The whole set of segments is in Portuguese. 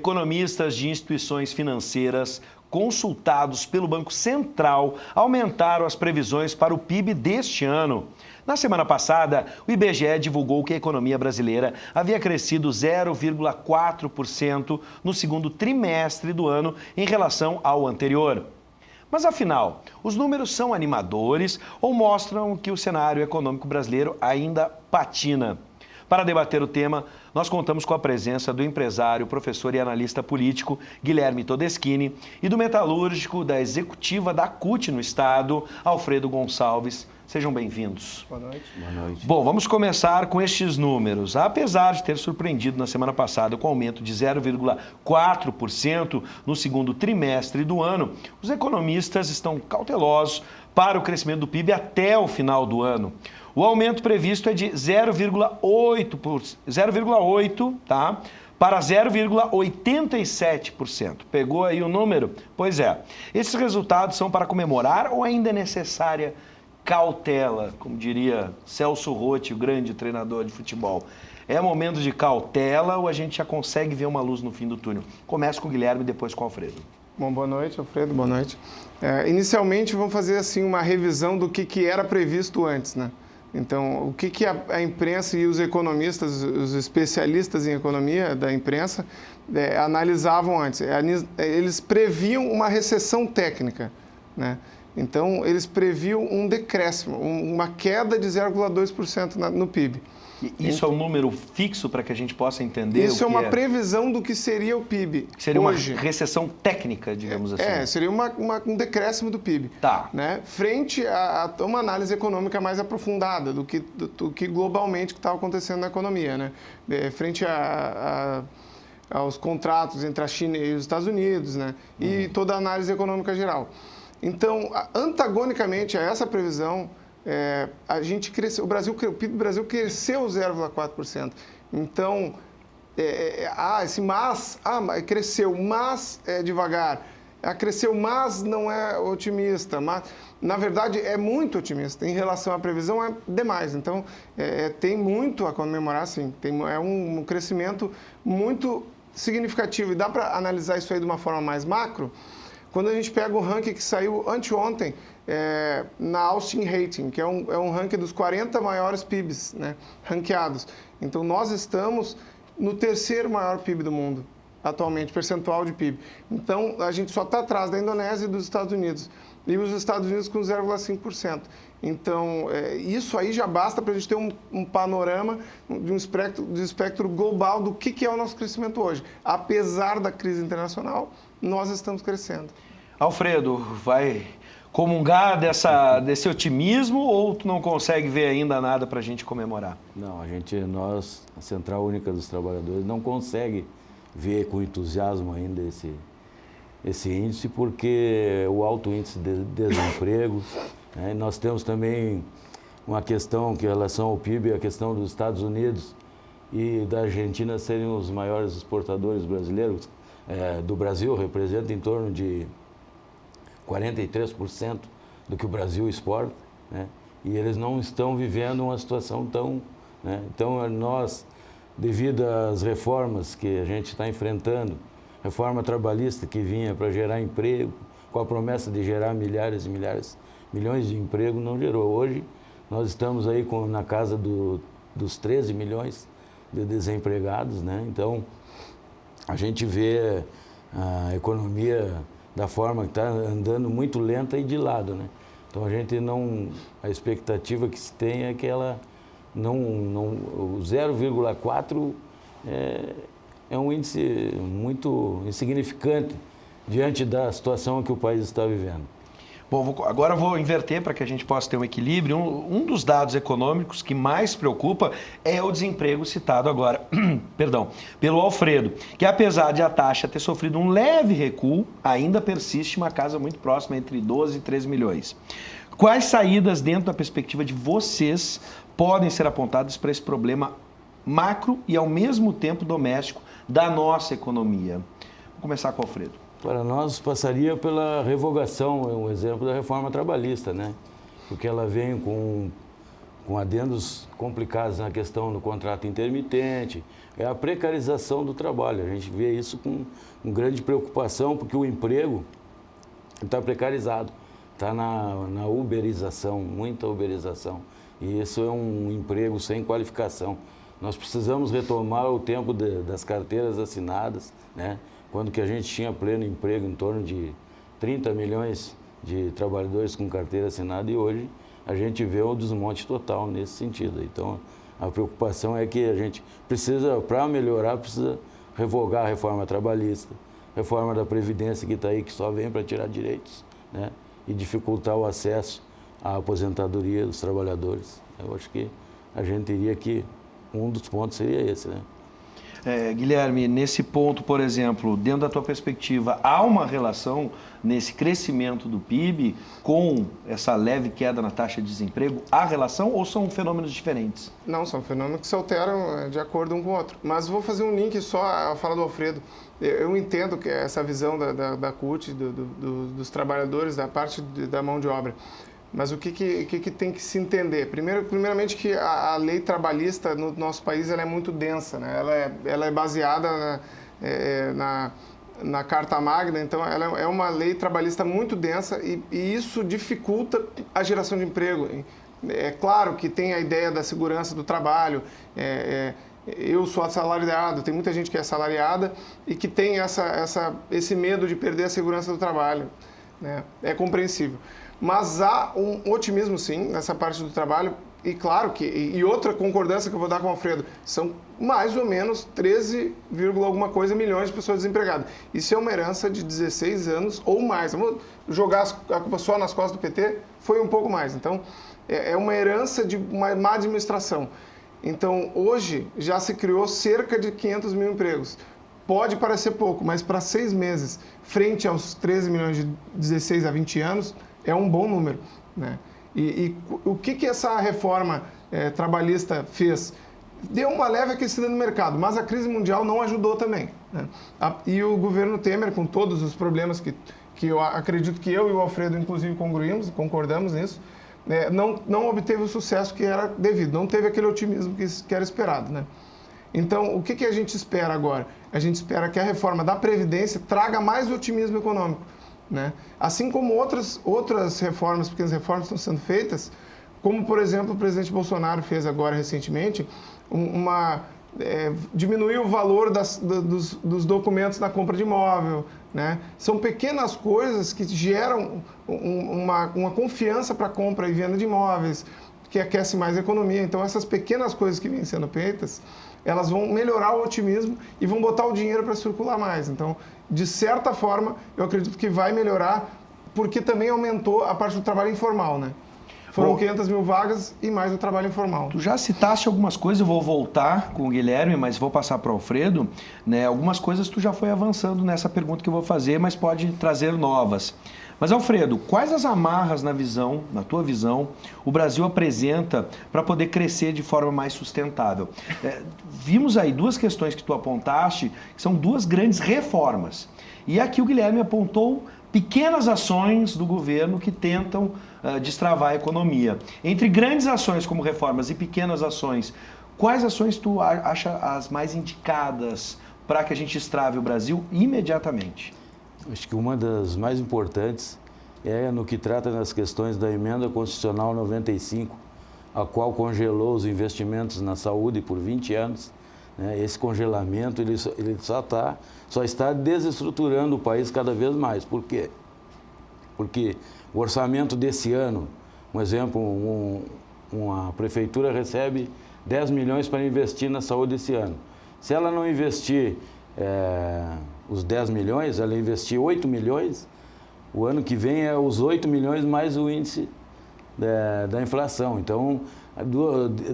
Economistas de instituições financeiras consultados pelo Banco Central aumentaram as previsões para o PIB deste ano. Na semana passada, o IBGE divulgou que a economia brasileira havia crescido 0,4% no segundo trimestre do ano em relação ao anterior. Mas afinal, os números são animadores ou mostram que o cenário econômico brasileiro ainda patina? Para debater o tema, nós contamos com a presença do empresário, professor e analista político Guilherme Todeschini e do metalúrgico da executiva da CUT no estado, Alfredo Gonçalves. Sejam bem-vindos. Boa noite. Boa noite. Bom, vamos começar com estes números. Apesar de ter surpreendido na semana passada com aumento de 0,4% no segundo trimestre do ano, os economistas estão cautelosos para o crescimento do PIB até o final do ano. O aumento previsto é de 0,8%, tá? Para 0,87%. Pegou aí o número? Pois é. Esses resultados são para comemorar ou ainda é necessária cautela, como diria Celso Rotti, o grande treinador de futebol? É momento de cautela ou a gente já consegue ver uma luz no fim do túnel? Começa com o Guilherme e depois com o Alfredo. Bom, boa noite, Alfredo, boa noite. Inicialmente, vamos fazer assim uma revisão do que era previsto antes, né? Então, o que a imprensa e os economistas, os especialistas em economia da imprensa, analisavam antes? Eles previam uma recessão técnica, né? Então, eles previam um decréscimo, uma queda de 0,2% no PIB. Isso é um número fixo para que a gente possa entender? Isso é uma previsão do que seria o PIB. Seria hoje. Uma recessão técnica, digamos assim. Seria um decréscimo do PIB. Tá. Né? Frente a uma análise econômica mais aprofundada do que globalmente está acontecendo na economia. Né? Frente aos contratos entre a China e os Estados Unidos, né? E toda a análise econômica geral. Então, antagonicamente a essa previsão, a gente cresceu, o PIB do Brasil cresceu 0,4%. Então, esse mas, cresceu, mas é devagar. Cresceu, mas não é otimista. Mas, na verdade, é muito otimista. Em relação à previsão, é demais. Então, tem muito a comemorar, sim. É um crescimento muito significativo. E dá para analisar isso aí de uma forma mais macro. Quando a gente pega o ranking que saiu anteontem na Austin Rating, que é um ranking dos 40 maiores PIBs, né, ranqueados. Então, nós estamos no terceiro maior PIB do mundo, atualmente, percentual de PIB. Então, a gente só está atrás da Indonésia e dos Estados Unidos. E os Estados Unidos com 0,5%. Então, isso aí já basta para a gente ter um panorama de um espectro global do que é o nosso crescimento hoje. Apesar da crise internacional, nós estamos crescendo. Alfredo, vai comungar desse otimismo ou tu não consegue ver ainda nada para a gente comemorar? Não, nós, a Central Única dos Trabalhadores, não consegue ver com entusiasmo ainda esse índice, porque o alto índice de desemprego, né? Nós temos também uma questão que, em relação ao PIB, a questão dos Estados Unidos e da Argentina serem os maiores exportadores brasileiros do Brasil, representa em torno de 43% do que o Brasil exporta, né? E eles não estão vivendo uma situação tão... Né? Então, nós, devido às reformas que a gente está enfrentando, reforma trabalhista que vinha para gerar emprego, com a promessa de gerar milhares e milhões de empregos, não gerou. Hoje, nós estamos aí na casa dos 13 milhões de desempregados, né? Então, a gente vê a economia da forma que está andando muito lenta e de lado, né? Então, a expectativa que se tem é que ela o 0,4 é um índice muito insignificante diante da situação que o país está vivendo. Bom, agora eu vou inverter para que a gente possa ter um equilíbrio. Um dos dados econômicos que mais preocupa é o desemprego citado agora, perdão, pelo Alfredo, que apesar de a taxa ter sofrido um leve recuo, ainda persiste uma casa muito próxima entre 12 e 13 milhões. Quais saídas dentro da perspectiva de vocês podem ser apontadas para esse problema macro e ao mesmo tempo doméstico da nossa economia? Vou começar com o Alfredo. Para nós, passaria pela revogação, um exemplo da reforma trabalhista, né? Porque ela vem com com adendos complicados na questão do contrato intermitente, é a precarização do trabalho. A gente vê isso com grande preocupação, porque o emprego está precarizado, está na uberização, muita uberização. E isso é um emprego sem qualificação. Nós precisamos retomar o tempo das carteiras assinadas, né? Quando que a gente tinha pleno emprego, em torno de 30 milhões de trabalhadores com carteira assinada, e hoje a gente vê o desmonte total nesse sentido. Então, a preocupação é que a gente precisa, para melhorar, precisa revogar a reforma trabalhista, reforma da Previdência que está aí, que só vem para tirar direitos, né? E dificultar o acesso à aposentadoria dos trabalhadores. Eu acho que a gente teria que, um dos pontos seria esse, né? Guilherme, nesse ponto, por exemplo, dentro da tua perspectiva, há uma relação nesse crescimento do PIB com essa leve queda na taxa de desemprego? Há relação ou são fenômenos diferentes? Não, são fenômenos que se alteram de acordo um com o outro. Mas vou fazer um link só à fala do Alfredo. Eu entendo que essa visão da CUT, dos trabalhadores, da parte da mão de obra. Mas o que tem que se entender? Primeiramente que a lei trabalhista no nosso país ela é muito densa, né? Ela é baseada na Carta Magna, então ela é uma lei trabalhista muito densa e isso dificulta a geração de emprego. É claro que tem a ideia da segurança do trabalho, eu sou assalariado, tem muita gente que é assalariada e que tem esse medo de perder a segurança do trabalho, né? É compreensível. Mas há um otimismo, sim, nessa parte do trabalho. E claro que, e outra concordância que eu vou dar com o Alfredo, são mais ou menos 13, alguma coisa milhões de pessoas desempregadas. Isso é uma herança de 16 anos ou mais. Vamos jogar a culpa só nas costas do PT? Foi um pouco mais. Então, é uma herança de uma má administração. Então, hoje, já se criou cerca de 500 mil empregos. Pode parecer pouco, mas para 6 meses, frente aos 13 milhões de 16 a 20 anos, é um bom número, né? E o que essa reforma trabalhista fez? Deu uma leve aquecida no mercado, mas a crise mundial não ajudou também, né? E o governo Temer, com todos os problemas que eu acredito que eu e o Alfredo, inclusive, concordamos nisso, né, não obteve o sucesso que era devido, não teve aquele otimismo que era esperado, né? Então, o que a gente espera agora? A gente espera que a reforma da Previdência traga mais otimismo econômico, né? Assim como outras reformas, pequenas reformas estão sendo feitas, como, por exemplo, o presidente Bolsonaro fez agora recentemente, diminuir o valor dos documentos na compra de imóvel, né? São pequenas coisas que geram uma confiança para compra e venda de imóveis, que aquece mais a economia. Então, essas pequenas coisas que vêm sendo feitas, elas vão melhorar o otimismo e vão botar o dinheiro para circular mais. Então, de certa forma, eu acredito que vai melhorar, porque também aumentou a parte do trabalho informal, né? Foram 500 mil vagas e mais o trabalho informal. Tu já citaste algumas coisas, eu vou voltar com o Guilherme, mas vou passar para o Alfredo, né? Algumas coisas tu já foi avançando nessa pergunta que eu vou fazer, mas pode trazer novas. Mas, Alfredo, quais as amarras na tua visão, o Brasil apresenta para poder crescer de forma mais sustentável? Vimos aí duas questões que tu apontaste, que são duas grandes reformas. E aqui o Guilherme apontou pequenas ações do governo que tentam destravar a economia. Entre grandes ações como reformas e pequenas ações, quais ações tu acha as mais indicadas para que a gente destrave o Brasil imediatamente? Acho que uma das mais importantes é no que trata das questões da Emenda Constitucional 95, a qual congelou os investimentos na saúde por 20 anos. Né? Esse congelamento ele só está desestruturando o país cada vez mais. Por quê? Porque o orçamento desse ano, um exemplo, uma prefeitura recebe 10 milhões para investir na saúde esse ano. Se ela não investir os 10 milhões, ela investir 8 milhões, o ano que vem é os 8 milhões mais o índice da inflação. Então,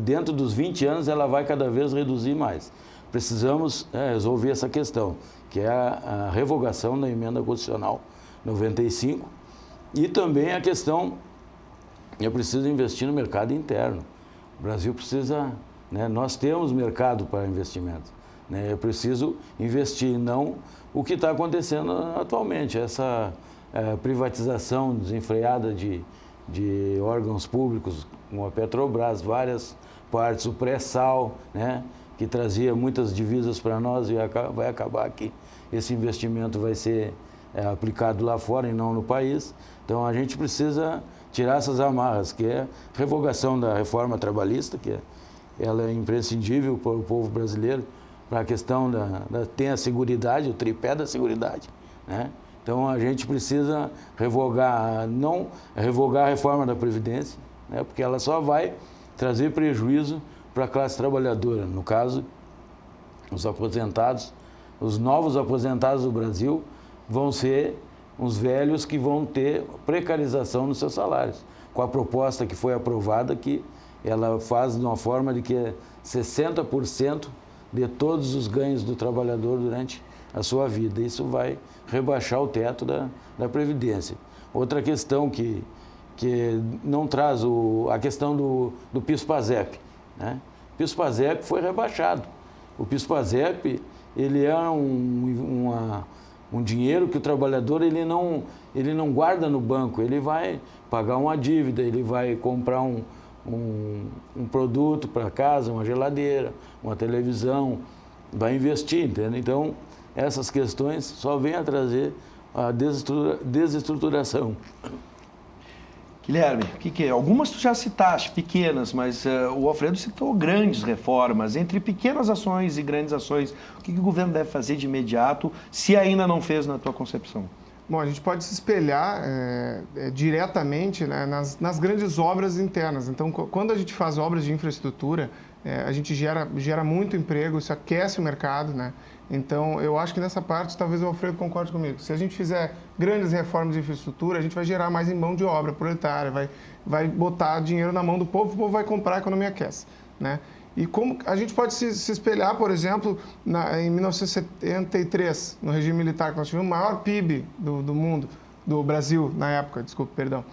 dentro dos 20 anos, ela vai cada vez reduzir mais. Precisamos resolver essa questão, que é a revogação da Emenda Constitucional 95 e também a questão, eu preciso investir no mercado interno. O Brasil precisa, né, nós temos mercado para investimento. Eu preciso investir, não o que está acontecendo atualmente, essa privatização desenfreada de de órgãos públicos, como a Petrobras, várias partes, o pré-sal, né, que trazia muitas divisas para nós e vai acabar aqui. Esse investimento vai ser aplicado lá fora e não no país. Então a gente precisa tirar essas amarras, que é a revogação da reforma trabalhista, que ela é imprescindível para o povo brasileiro, para a questão tem a seguridade, o tripé da seguridade, né? Então a gente precisa não revogar a reforma da Previdência, né? Porque ela só vai trazer prejuízo para a classe trabalhadora. No caso, os aposentados, os novos aposentados do Brasil vão ser os velhos que vão ter precarização nos seus salários. Com a proposta que foi aprovada, que ela faz de uma forma de que 60% de todos os ganhos do trabalhador durante a sua vida. Isso vai rebaixar o teto da Previdência. Outra questão que não traz a questão do PIS/PASEP, né? O PIS/PASEP foi rebaixado. O PIS/PASEP, ele é um dinheiro que o trabalhador ele não guarda no banco, ele vai pagar uma dívida, ele vai comprar um produto para casa, uma geladeira, uma televisão, vai investir, entende? Então, essas questões só vêm a trazer a desestruturação. Guilherme, algumas tu já citaste, pequenas, mas o Alfredo citou grandes reformas. Entre pequenas ações e grandes ações, o que o governo deve fazer de imediato, se ainda não fez na tua concepção? Bom, a gente pode se espelhar diretamente, né, nas grandes obras internas. Então, quando a gente faz obras de infraestrutura, a gente gera muito emprego, isso aquece o mercado, né? Então, eu acho que nessa parte, talvez o Alfredo concorde comigo. Se a gente fizer grandes reformas de infraestrutura, a gente vai gerar mais em mão de obra proletária, vai botar dinheiro na mão do povo, o povo vai comprar, a economia aquece, né? E como a gente pode se espelhar, por exemplo, em 1973, no regime militar, que nós tivemos o maior PIB do mundo, do Brasil, na época, desculpe, perdão.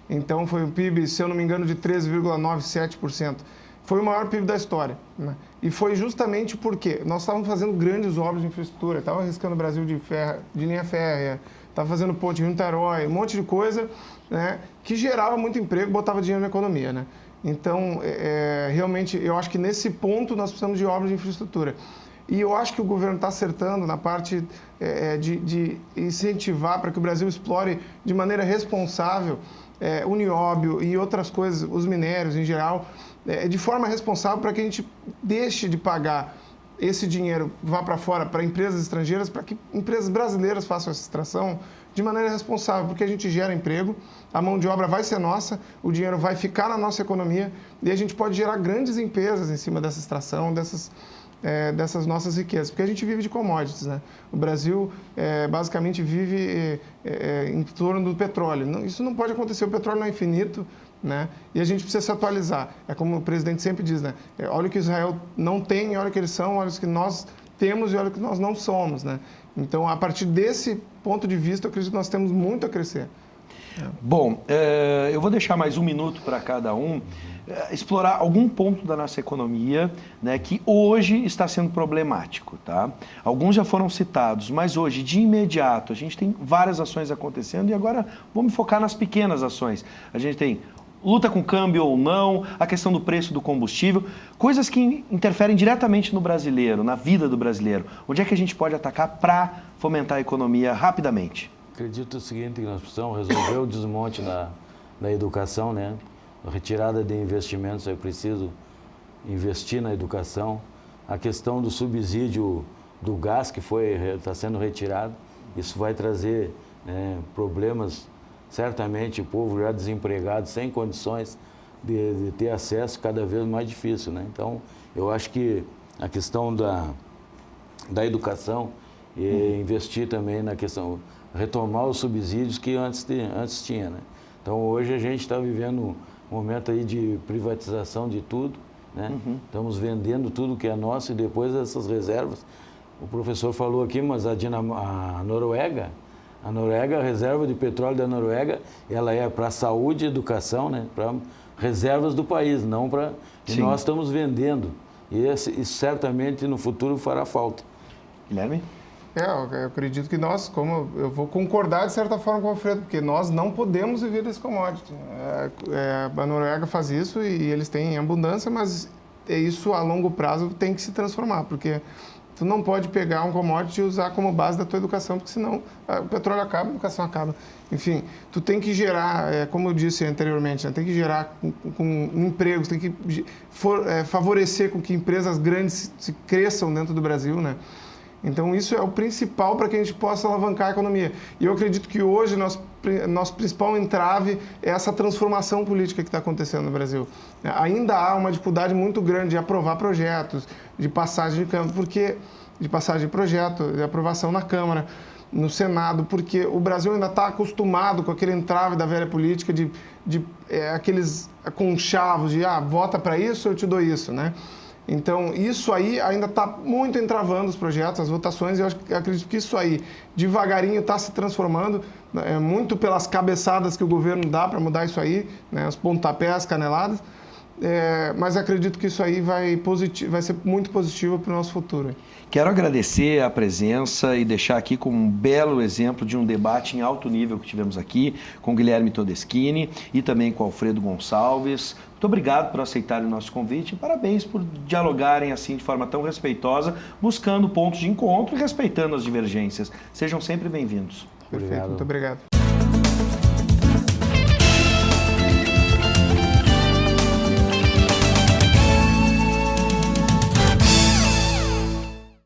Então, foi um PIB, se eu não me engano, de 13,97%. Foi o maior PIB da história, né? E foi justamente porque nós estávamos fazendo grandes obras de infraestrutura, estava arriscando o Brasil de linha férrea, estava fazendo ponte Rio-Niterói, um monte de coisa, né, que gerava muito emprego, botava dinheiro na economia, né? Então, realmente, eu acho que nesse ponto nós precisamos de obras de infraestrutura. E eu acho que o governo está acertando na parte de incentivar para que o Brasil explore de maneira responsável o nióbio e outras coisas, os minérios em geral, de forma responsável para que a gente deixe de pagar esse dinheiro, vá para fora, para empresas estrangeiras, para que empresas brasileiras façam essa extração de maneira responsável, porque a gente gera emprego, a mão de obra vai ser nossa, o dinheiro vai ficar na nossa economia e a gente pode gerar grandes empresas em cima dessa extração, dessas nossas riquezas, porque a gente vive de commodities, né? O Brasil basicamente vive em torno do petróleo. Isso não pode acontecer, o petróleo não é infinito, né? E a gente precisa se atualizar. É como o presidente sempre diz, né? Olha o que Israel não tem, olha o que eles são, olha o que nós temos e olha o que nós não somos, né? Então, a partir desse ponto de vista, eu acredito que nós temos muito a crescer. Bom, eu vou deixar mais um minuto para cada um explorar algum ponto da nossa economia, né, que hoje está sendo problemático, tá? Alguns já foram citados, mas hoje, de imediato, a gente tem várias ações acontecendo e agora vamos focar nas pequenas ações. A gente tem luta com câmbio ou não, a questão do preço do combustível, coisas que interferem diretamente no brasileiro, na vida do brasileiro. Onde é que a gente pode atacar para fomentar a economia rapidamente? Acredito o seguinte, que nós precisamos resolver o desmonte na educação, né? A retirada de investimentos, é preciso investir na educação. A questão do subsídio do gás que está sendo retirado, isso vai trazer problemas, certamente o povo já desempregado, sem condições de ter acesso, cada vez mais difícil, né? Então, eu acho que a questão da educação e investir também na questão, retomar os subsídios que antes tinha, né? Então, hoje a gente está vivendo um momento aí de privatização de tudo, né? Estamos vendendo tudo que é nosso e depois essas reservas. O professor falou aqui, mas a Noruega, a reserva de petróleo da Noruega, ela é para saúde e educação, né? Para reservas do país, não para... E nós estamos vendendo. E isso certamente no futuro fará falta. Guilherme? Eu acredito que nós, como eu vou concordar de certa forma com o Alfredo, porque nós não podemos viver desse commodity. A Noruega faz isso e eles têm abundância, mas isso a longo prazo tem que se transformar, porque tu não pode pegar um commodity e usar como base da tua educação, porque senão o petróleo acaba, a educação acaba. Enfim, tu tem que gerar, como eu disse anteriormente, né, tem que gerar com empregos, tem que favorecer com que empresas grandes se cresçam dentro do Brasil, né? Então, isso é o principal para que a gente possa alavancar a economia. E eu acredito que hoje nosso principal entrave é essa transformação política que está acontecendo no Brasil. Ainda há uma dificuldade muito grande de aprovar projetos, de passagem de campo, de passagem de projeto, de aprovação na Câmara, no Senado, porque o Brasil ainda está acostumado com aquele entrave da velha política de aqueles conchavos de vota para isso, eu te dou isso, né? Então, isso aí ainda está muito entravando os projetos, as votações, e eu acredito que isso aí, devagarinho, está se transformando, muito pelas cabeçadas que o governo dá para mudar isso aí, né, os pontapés, caneladas, mas acredito que isso aí vai ser muito positivo para o nosso futuro. Quero agradecer a presença e deixar aqui como um belo exemplo de um debate em alto nível que tivemos aqui com o Guilherme Todeschini e também com o Alfredo Gonçalves. Muito obrigado por aceitarem o nosso convite e parabéns por dialogarem assim de forma tão respeitosa, buscando pontos de encontro e respeitando as divergências. Sejam sempre bem-vindos. Perfeito, muito obrigado.